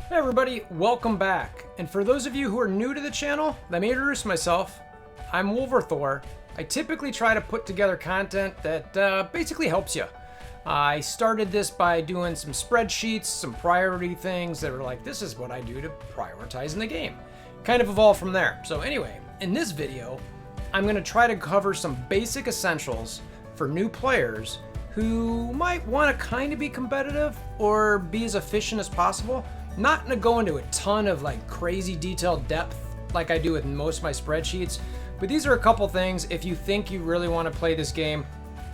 Hey everybody, welcome back. And for those of you who are new to the channel, let me introduce myself. I'm WolverThor. I typically try to put together content that basically helps you. I started this by doing some spreadsheets, some priority things that were like, this is what I do to prioritize in the game. Kind of evolved from there. So anyway, in this video, I'm going to try to cover some basic essentials for new players who might want to kind of be competitive or be as efficient as possible. Not gonna go into a ton of like crazy detailed depth like I do with most of my spreadsheets, but these are a couple things if you think you really want to play this game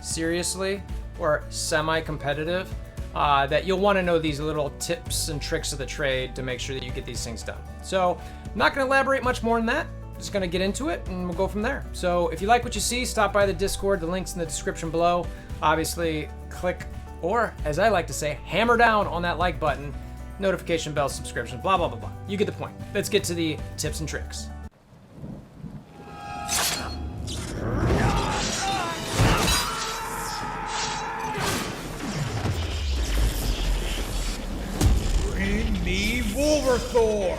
seriously or semi-competitive, that you'll want to know these little tips and tricks of the trade to make sure that you get these things done. So I'm not gonna elaborate much more than that. Just gonna get into it and we'll go from there. So if you like what you see, stop by the Discord. The link's in the description below. Obviously, click, or as I like to say, hammer down on that like button. Notification bell, subscription, blah, blah, blah, blah. You get the point. Let's get to the tips and tricks. Bring me WolverThor!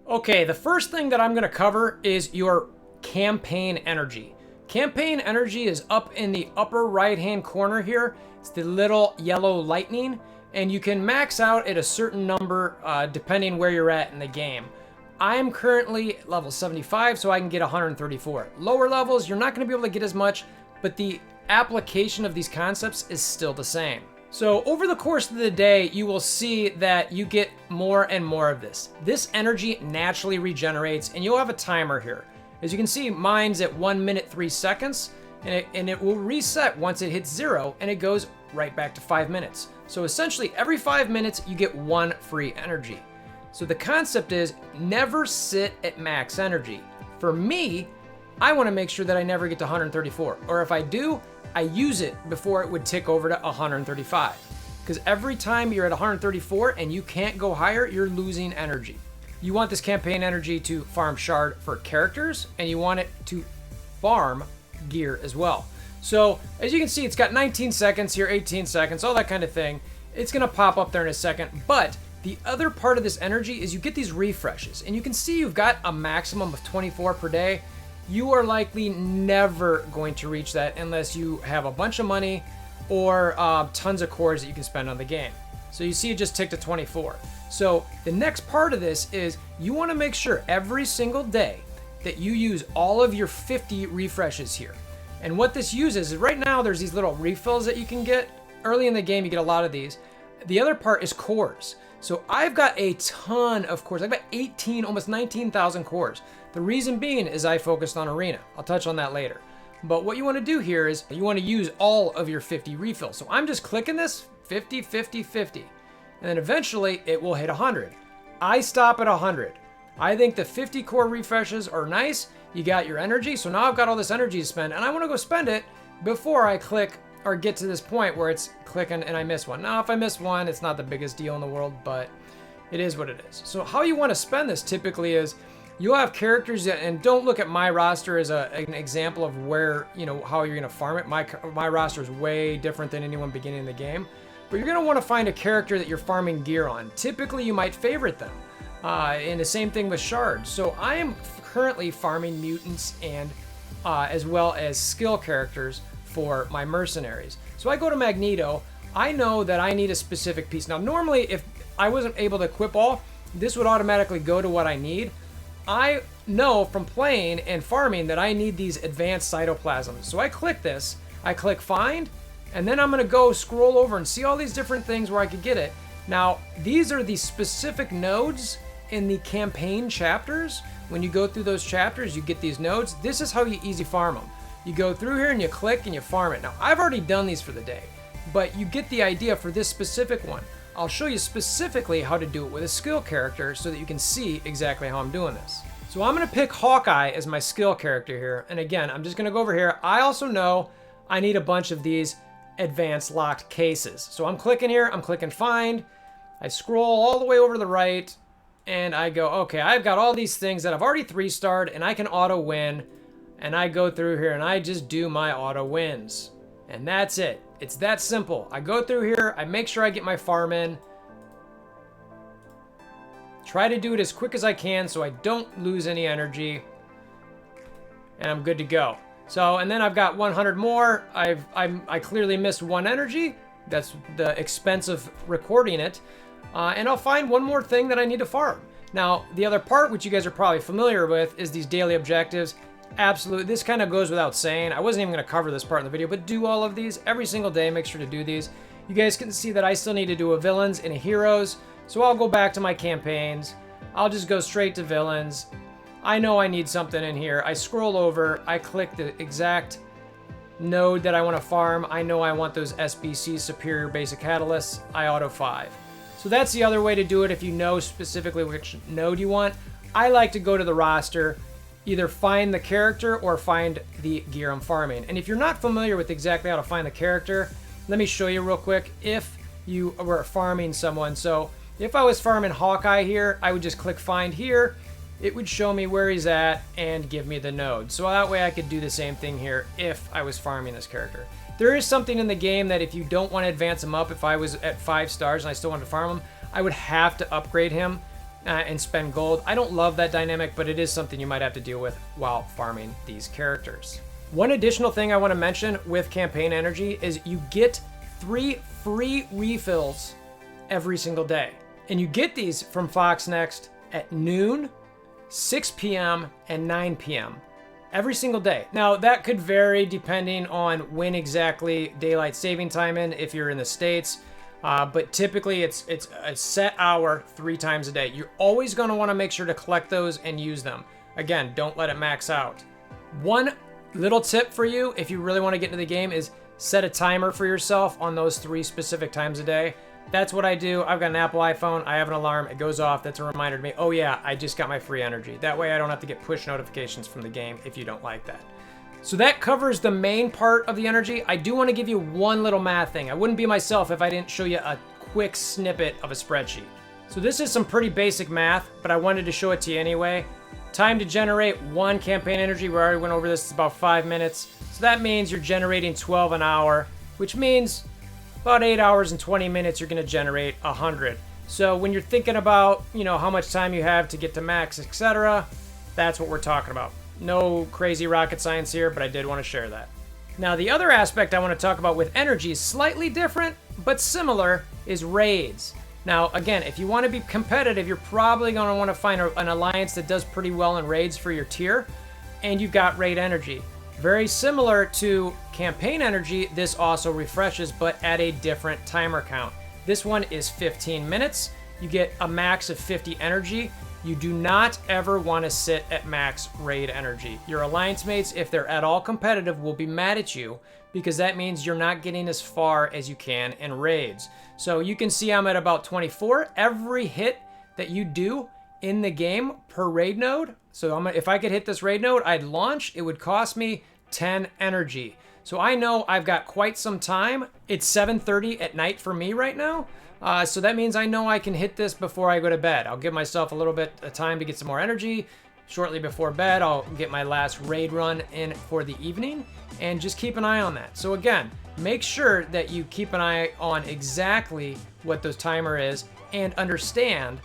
Okay, the first thing that I'm going to cover is your campaign energy. Campaign energy is up in the upper right-hand corner here. It's the little yellow lightning, and you can max out at a certain number depending where you're at in the game. I'm currently level 75, so I can get 134. Lower levels, you're not going to be able to get as much, but the application of these concepts is still the same. So over the course of the day, you will see that you get more and more of this. This energy naturally regenerates, and you'll have a timer here. As you can see, mine's at 1 minute 3 seconds, and it will reset once it hits 0, and it goes right back to 5 minutes. So essentially, every 5 minutes, you get 1 free energy. So the concept is never sit at max energy. For me, I want to make sure that I never get to 134, or if I do, I use it before it would tick over to 135. Because every time you're at 134 and you can't go higher, you're losing energy. You want this campaign energy to farm shard for characters, and you want it to farm gear as well. So as you can see, it's got 19 seconds here, 18 seconds, all that kind of thing. It's gonna pop up there in a second, but the other part of this energy is you get these refreshes, and you can see you've got a maximum of 24 per day. You are likely never going to reach that unless you have a bunch of money or tons of cores that you can spend on the game. So you see it just ticked to 24. So the next part of this is you want to make sure every single day that you use all of your 50 refreshes here. And what this uses is right now there's these little refills that you can get. Early in the game you get a lot of these. The other part is cores. So I've got a ton of cores. I've got 18, almost 19,000 cores. The reason being is I focused on Arena. I'll touch on that later. But what you want to do here is you want to use all of your 50 refills. So I'm just clicking this 50, 50, 50. And then eventually it will hit 100. I stop at 100. I think the 50 core refreshes are nice. You got your energy. So now I've got all this energy to spend and I want to go spend it before I click or get to this point where it's clicking and I miss one. Now, if I miss one, it's not the biggest deal in the world, but it is what it is. So how you want to spend this typically is you'll have characters that, and don't look at my roster as an example of where, you know, how you're going to farm it. My roster is way different than anyone beginning the game. But you're going to want to find a character that you're farming gear on. Typically, you might favorite them. And the same thing with shards. So I am currently farming mutants and as well as skill characters for my mercenaries. So I go to Magneto. I know that I need a specific piece. Now, normally, if I wasn't able to equip all, this would automatically go to what I need. I know from playing and farming that I need these advanced cytoplasms. So I click this, I click find, and then I'm gonna go scroll over and see all these different things where I could get it. Now, these are the specific nodes in the campaign chapters. When you go through those chapters, you get these nodes. This is how you easy farm them. You go through here and you click and you farm it. Now, I've already done these for the day, but you get the idea for this specific one. I'll show you specifically how to do it with a skill character so that you can see exactly how I'm doing this. So I'm gonna pick Hawkeye as my skill character here. And again, I'm just gonna go over here. I also know I need a bunch of these advanced locked cases. So I'm clicking here, I'm clicking find. I scroll all the way over to the right and I go, okay, I've got all these things that I've already 3-starred and I can auto win. And I go through here and I just do my auto wins. And that's it. It's that simple. I go through here, I make sure I get my farm in. Try to do it as quick as I can so I don't lose any energy. And I'm good to go. So, and then I've got 100 more. I clearly missed 1 energy. That's the expense of recording it. And I'll find one more thing that I need to farm. Now, the other part, which you guys are probably familiar with, is these daily objectives. Absolutely, this kind of goes without saying. I wasn't even going to cover this part in the video, but do all of these every single day. Make sure to do these. You guys can see that I still need to do a villains and a heroes. So I'll go back to my campaigns. I'll just go straight to villains. I know I need something in here. I scroll over. I click the exact node that I want to farm. I know I want those SBC Superior Basic Catalysts. I auto 5. So that's the other way to do it if you know specifically which node you want. I like to go to the roster, either find the character or find the gear I'm farming. And if you're not familiar with exactly how to find the character, let me show you real quick if you were farming someone. So if I was farming Hawkeye here, I would just click find here. It would show me where he's at and give me the node. So that way I could do the same thing here if I was farming this character. There is something in the game that if you don't want to advance him up, if I was at 5 stars and I still wanted to farm him, I would have to upgrade him and spend gold. I don't love that dynamic, but it is something you might have to deal with while farming these characters. One additional thing I want to mention with campaign energy is you get 3 free refills every single day. And you get these from Fox Next at noon, 6 p.m., and 9 p.m. every single day. Now, that could vary depending on when exactly daylight saving time in, if you're in the States. But typically, it's a set hour 3 times a day. You're always going to want to make sure to collect those and use them. Again, don't let it max out. One little tip for you, if you really want to get into the game, is set a timer for yourself on those 3 specific times a day. That's what I do. I've got an Apple iPhone. I have an alarm. It goes off. That's a reminder to me. Oh yeah, I just got my free energy. That way I don't have to get push notifications from the game if you don't like that. So that covers the main part of the energy. I do want to give you one little math thing. I wouldn't be myself if I didn't show you a quick snippet of a spreadsheet. So this is some pretty basic math, but I wanted to show it to you anyway. Time to generate 1 campaign energy. We already went over this. It's about 5 minutes. So that means you're generating 12 an hour, which means about 8 hours and 20 minutes, you're going to generate 100. So when you're thinking about, how much time you have to get to max, etc., that's what we're talking about. No crazy rocket science here, but I did want to share that. Now, the other aspect I want to talk about with energy is slightly different, but similar, is raids. Now, again, if you want to be competitive, you're probably going to want to find an alliance that does pretty well in raids for your tier, and you've got raid energy. Very similar to campaign energy, this also refreshes, but at a different timer count. This one is 15 minutes. You get a max of 50 energy. You do not ever want to sit at max raid energy. Your alliance mates, if they're at all competitive, will be mad at you because that means you're not getting as far as you can in raids. So you can see I'm at about 24. Every hit that you do in the game per raid node, so if I could hit this raid node, I'd launch. It would cost me 10 energy. So I know I've got quite some time. It's 7:30 at night for me right now. So that means I know I can hit this before I go to bed. I'll give myself a little bit of time to get some more energy. Shortly before bed, I'll get my last raid run in for the evening and just keep an eye on that. So again, make sure that you keep an eye on exactly what the timer is and understand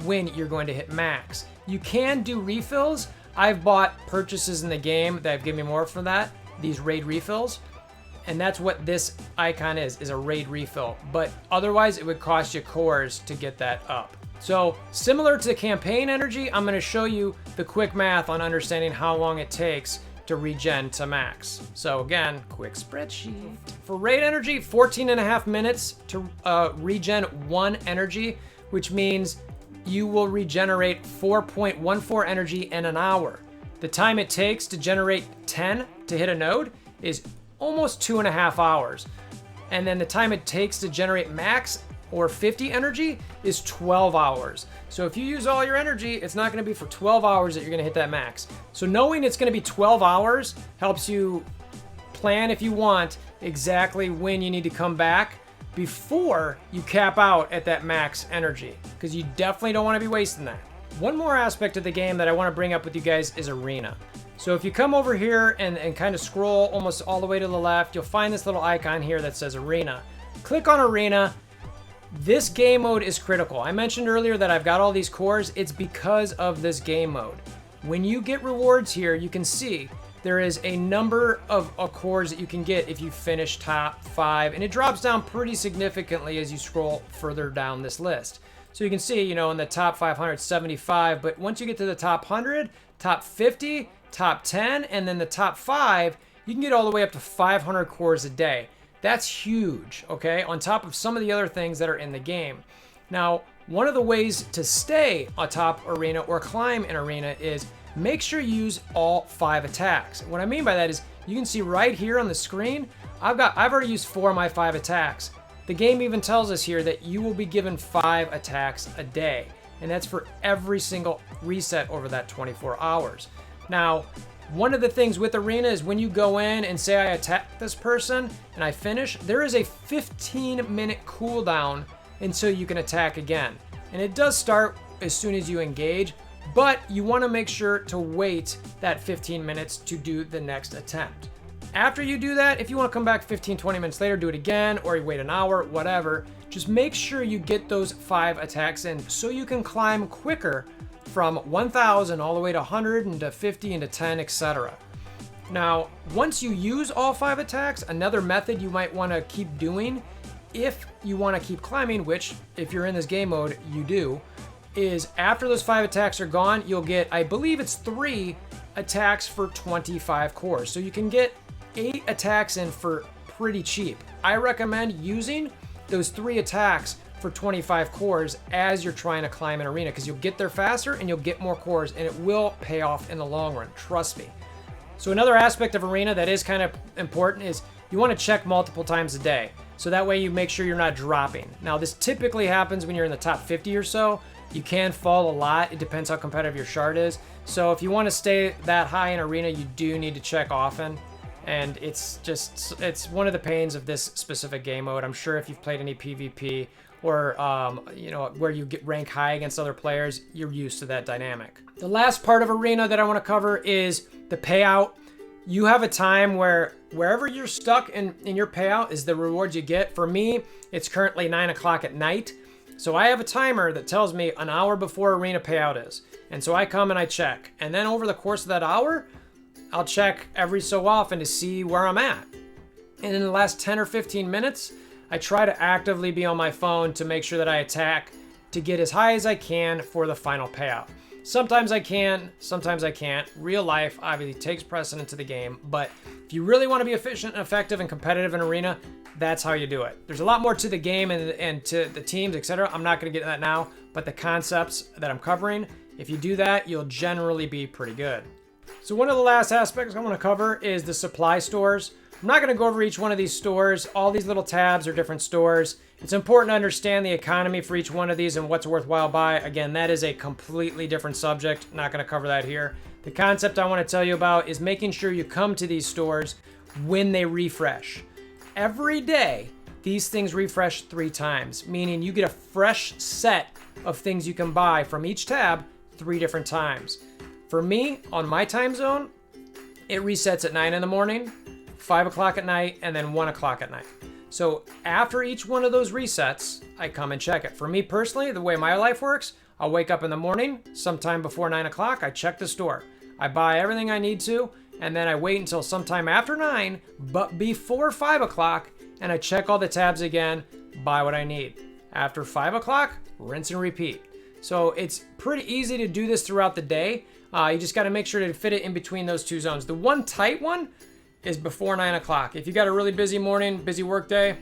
when you're going to hit max. You can do refills. I've bought purchases in the game that have given me more for that, these raid refills. And that's what this icon is a raid refill. But otherwise, it would cost you cores to get that up. So similar to campaign energy, I'm going to show you the quick math on understanding how long it takes to regen to max. So again, quick spreadsheet. For raid energy, 14.5 minutes to regen 1 energy, which means you will regenerate 4.14 energy in an hour. The time it takes to generate 10 to hit a node is almost 2.5 hours. And then the time it takes to generate max or 50 energy is 12 hours. So if you use all your energy, it's not going to be for 12 hours that you're going to hit that max. So knowing it's going to be 12 hours helps you plan, if you want, exactly when you need to come back before you cap out at that max energy, because you definitely don't want to be wasting that. One more aspect of the game that I want to bring up with you guys is arena. So if you come over here and kind of scroll almost all the way to the left, you'll find this little icon here that says Arena. Click on Arena. This game mode is critical. I mentioned earlier that I've got all these cores. It's because of this game mode. When you get rewards here, you can see there is a number of cores that you can get if you finish top 5, and it drops down pretty significantly as you scroll further down this list. So you can see, you know, in the top 500, 75, but once you get to the top 100, top 50, top 10, and then the top 5, you can get all the way up to 500 cores a day. That's huge, okay, on top of some of the other things that are in the game. Now, one of the ways to stay atop Arena or climb in Arena is make sure you use all 5 attacks. What I mean by that is you can see right here on the screen, I've already used 4 of my 5 attacks. The game even tells us here that you will be given 5 attacks a day, and that's for every single reset over that 24 hours. Now, one of the things with Arena is when you go in and say I attack this person and I finish, there is a 15-minute cooldown until you can attack again. And it does start as soon as you engage, but you want to make sure to wait that 15 minutes to do the next attempt. After you do that, if you want to come back 15-20 minutes later, do it again, or you wait an hour, whatever, just make sure you get those 5 attacks in so you can climb quicker from 1,000 all the way to 100 and to 50 and to 10, etc. Now, once you use all 5 attacks, another method you might want to keep doing if you want to keep climbing, which if you're in this game mode, you do, is after those 5 attacks are gone, you'll get, I believe it's 3 attacks for 25 cores. So you can get 8 attacks in for pretty cheap. I recommend using those 3 attacks for 25 cores as you're trying to climb an arena, because you'll get there faster and you'll get more cores, and it will pay off in the long run, trust me. So another aspect of arena that is kind of important is you want to check multiple times a day, so that way you make sure you're not dropping. Now this typically happens when you're in the top 50 or so. You can fall a lot, it depends how competitive your shard is. So if you want to stay that high in arena, you do need to check often. And it's one of the pains of this specific game mode. I'm sure if you've played any PvP or you know, where you get rank high against other players, you're used to that dynamic. The last part of arena that I want to cover is the payout. You have a time where wherever you're stuck in your payout is the rewards you get. For me, it's currently 9 o'clock at night. So I have a timer that tells me an hour before arena payout is. And so I come and I check. And then over the course of that hour, I'll check every so often to see where I'm at. And in the last 10 or 15 minutes, I try to actively be on my phone to make sure that I attack to get as high as I can for the final payout. Sometimes I can, sometimes I can't. Real life obviously takes precedent to the game, but if you really want to be efficient and effective and competitive in arena, that's how you do it. There's a lot more to the game and to the teams, etc. I'm not going to get into that now, but the concepts that I'm covering, if you do that, you'll generally be pretty good. So one of the last aspects I want to cover is the supply stores. I'm not going to go over each one of these stores. All these little tabs are different stores. It's important to understand the economy for each one of these and what's worthwhile buy. Again, that is a completely different subject. Not going to cover that here. The concept I want to tell you about is making sure you come to these stores when they refresh. Every day, these things refresh 3 times, meaning you get a fresh set of things you can buy from each tab 3 different times. For me, on my time zone, it resets at 9 in the morning, 5 o'clock at night, and then 1 o'clock at night. So after each one of those resets, I come and check it. For me personally, the way my life works, I'll wake up in the morning, sometime before 9 o'clock, I check the store. I buy everything I need to, and then I wait until sometime after 9, but before 5 o'clock, and I check all the tabs again, buy what I need. After 5 o'clock, rinse and repeat. So it's pretty easy to do this throughout the day. You just got to make sure to fit it in between those 2 zones. The one tight one is before 9 o'clock. If you got a really busy morning, busy work day,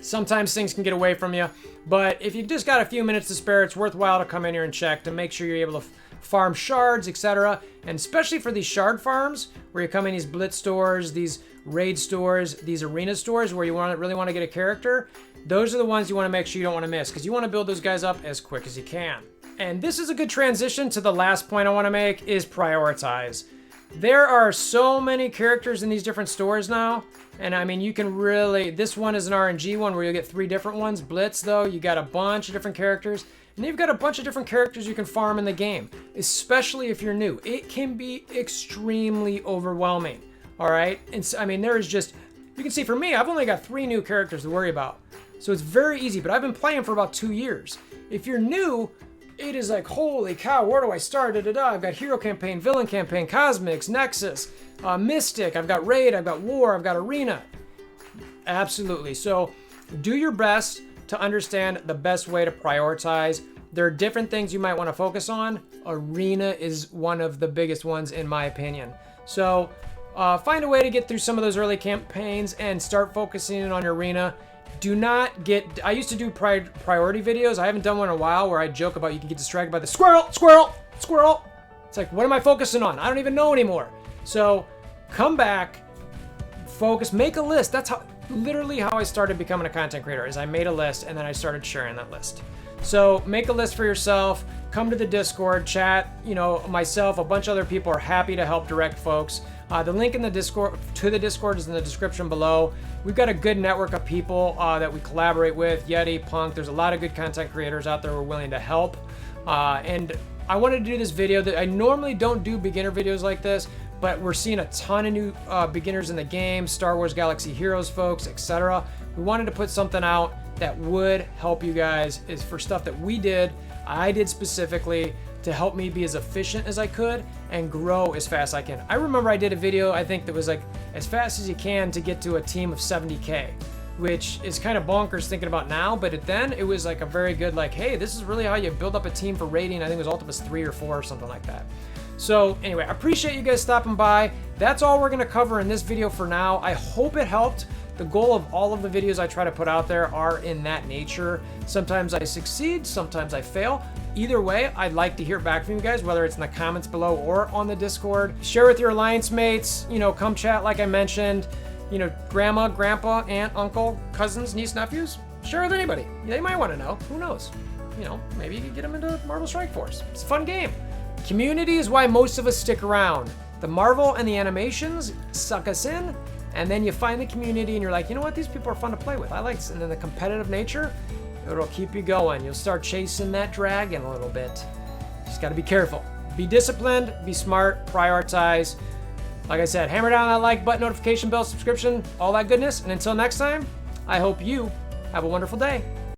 sometimes things can get away from you. But if you just got a few minutes to spare, it's worthwhile to come in here and check to make sure you're able to farm shards, etc. And especially for these shard farms, where you come in these blitz stores, these raid stores, these arena stores, where you really want to get a character, those are the ones you want to make sure you don't want to miss, because you want to build those guys up as quick as you can. And this is a good transition to the last point I want to make, is prioritize. There are so many characters in these different stores now. And I mean, you can really, this one is an RNG one where you'll get 3 different ones. Blitz though, you got a bunch of different characters. And you've got a bunch of different characters you can farm in the game, especially if you're new. It can be extremely overwhelming, all right? And I mean, there is just, you can see for me, I've only got 3 new characters to worry about. So it's very easy, but I've been playing for about 2 years. If you're new, it is like, holy cow, where do I start? I've got Hero Campaign, Villain Campaign, Cosmics, Nexus, Mystic, I've got Raid, I've got War, I've got Arena. Absolutely. So do your best to understand the best way to prioritize. There are different things you might want to focus on. Arena is one of the biggest ones in my opinion. So find a way to get through some of those early campaigns and start focusing on your Arena. Do not get, I used to do priority videos. I haven't done one in a while where I joke about you can get distracted by the squirrel, squirrel, squirrel. It's like, what am I focusing on? I don't even know anymore. So come back, focus, make a list. That's how, literally how I started becoming a content creator is I made a list and then I started sharing that list. So make a list for yourself, come to the Discord, chat, you know, myself, a bunch of other people are happy to help direct folks. The link in the Discord to the Discord is in the description below. We've got a good network of people that we collaborate with, Yeti, Punk. There's a lot of good content creators out there who are willing to help. And I wanted to do this video that I normally don't do beginner videos like this, but we're seeing a ton of new beginners in the game, Star Wars Galaxy Heroes folks, etc. We wanted to put something out that would help you guys is for stuff that we did, I did specifically to help me be as efficient as I could and grow as fast as I can. I remember I did a video, I think that was like as fast as you can to get to a team of 70K, which is kind of bonkers thinking about now, but then it was like a very good like, hey, this is really how you build up a team for raiding. I think it was Ultimus 3 or 4 or something like that. So anyway, I appreciate you guys stopping by. That's all we're gonna cover in this video for now. I hope it helped. The goal of all of the videos I try to put out there are in that nature. Sometimes I succeed, sometimes I fail. Either way, I'd like to hear back from you guys, whether it's in the comments below or on the Discord. Share with your alliance mates, you know, come chat like I mentioned. You know, grandma, grandpa, aunt, uncle, cousins, niece, nephews. Share with anybody. They might want to know. Who knows? You know, maybe you can get them into Marvel Strike Force. It's a fun game. Community is why most of us stick around. The Marvel and the animations suck us in, and then you find the community and you're like, you know what, these people are fun to play with. I like this. And then the competitive nature, it'll keep you going. You'll start chasing that dragon a little bit. Just got to be careful. Be disciplined, be smart, prioritize. Like I said, hammer down that like button, notification bell, subscription, all that goodness. And until next time, I hope you have a wonderful day.